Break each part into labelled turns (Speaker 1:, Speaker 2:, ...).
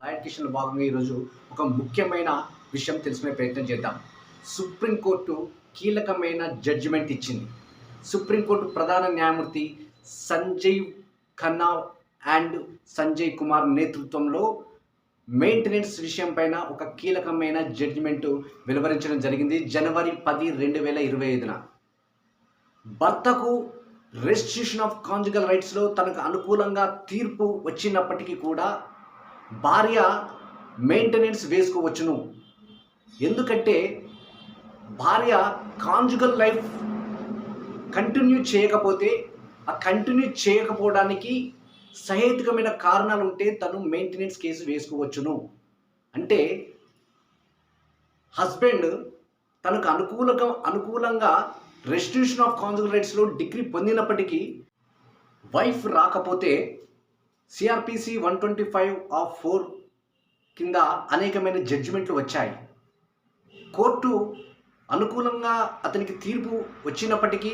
Speaker 1: Direction భాగంగా ఈరోజు ఒక ముఖ్యమైన విషయం తెలుసుకునే ప్రయత్నం చేద్దాం. సుప్రీంకోర్టు కీలకమైన జడ్జిమెంట్ ఇచ్చింది. సుప్రీంకోర్టు ప్రధాన న్యాయమూర్తి సంజీవ్ ఖన్నా అండ్ సంజయ్ కుమార్ నేతృత్వంలో మెయింటెనెన్స్ విషయం పైన ఒక కీలకమైన జడ్జిమెంట్ వెలువరించడం జరిగింది. జనవరి 10, 2025న భర్తకు రెస్ట్రిక్షన్ ఆఫ్ కాంజుగల్ రైట్స్లో తనకు అనుకూలంగా తీర్పు వచ్చినప్పటికీ కూడా భార్య మెయింటెనెన్స్ వేసుకోవచ్చును. ఎందుకంటే భార్య కాంజుగల్ లైఫ్ కంటిన్యూ చేయకపోతే ఆ కంటిన్యూ చేయకపోవడానికి సహేతుకమైన కారణాలు ఉంటే తను మెయింటెనెన్స్ కేసు వేసుకోవచ్చును. అంటే హస్బెండ్ తనకు అనుకూలంగా రెస్టిట్యూషన్ ఆఫ్ కాంజుగల్ రైట్స్లో డిగ్రీ పొందినప్పటికీ వైఫ్ రాకపోతే సిఆర్పిసి 125/4 కింద అనేకమైన జడ్జిమెంట్లు వచ్చాయి. కోర్టు అనుకూలంగా అతనికి తీర్పు వచ్చినప్పటికీ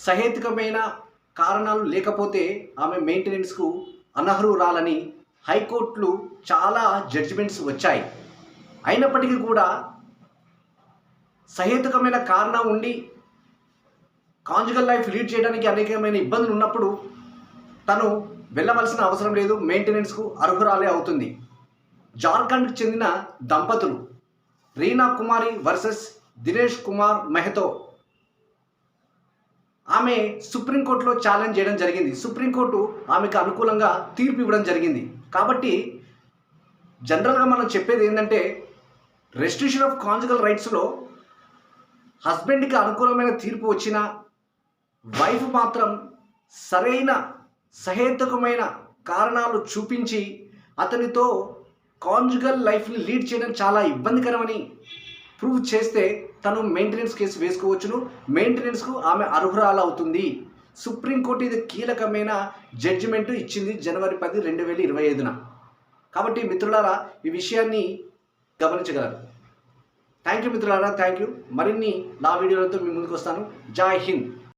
Speaker 1: సహేతుకమైన కారణాలు లేకపోతే ఆమె మెయింటెనెన్స్కు అనర్హురాలని హైకోర్టులు చాలా జడ్జిమెంట్స్ వచ్చాయి. అయినప్పటికీ కూడా సహేతుకమైన కారణం ఉండి కాంజుగల్ లైఫ్ లీడ్ చేయడానికి అనేకమైన ఇబ్బందులు ఉన్నప్పుడు తను వెళ్ళవలసిన అవసరం లేదు, మెయింటెనెన్స్కు అర్హురాలే అవుతుంది. జార్ఖండ్కి చెందిన దంపతులు రీనా కుమారి వర్సెస్ దినేష్ కుమార్ మెహతో ఆమె సుప్రీంకోర్టులో ఛాలెంజ్ చేయడం జరిగింది. సుప్రీంకోర్టు ఆమెకు అనుకూలంగా తీర్పు ఇవ్వడం జరిగింది. కాబట్టి జనరల్గా మనం చెప్పేది ఏంటంటే రెస్ట్రిక్షన్ ఆఫ్ కాంజుగల్ రైట్స్లో హస్బెండ్కి అనుకూలమైన తీర్పు వచ్చిన వైఫ్ మాత్రం సరైన సహేతుకమైన కారణాలు చూపించి అతనితో కాంజుగల్ లైఫ్ని లీడ్ చేయడం చాలా ఇబ్బందికరమని ప్రూవ్ చేస్తే తను మెయింటెనెన్స్ కేసు వేసుకోవచ్చును. మెయింటెనెన్స్కు ఆమె అర్హురాలు అవుతుంది. సుప్రీంకోర్టు ఇది కీలకమైన జడ్జిమెంట్ ఇచ్చింది జనవరి 10, 2025న. కాబట్టి మిత్రులారా ఈ విషయాన్ని గమనించగలరు. థ్యాంక్ యూ మిత్రులారా, థ్యాంక్ యూ. మరిన్ని నా వీడియోలతో మీ ముందుకు వస్తాను. జై హింద్.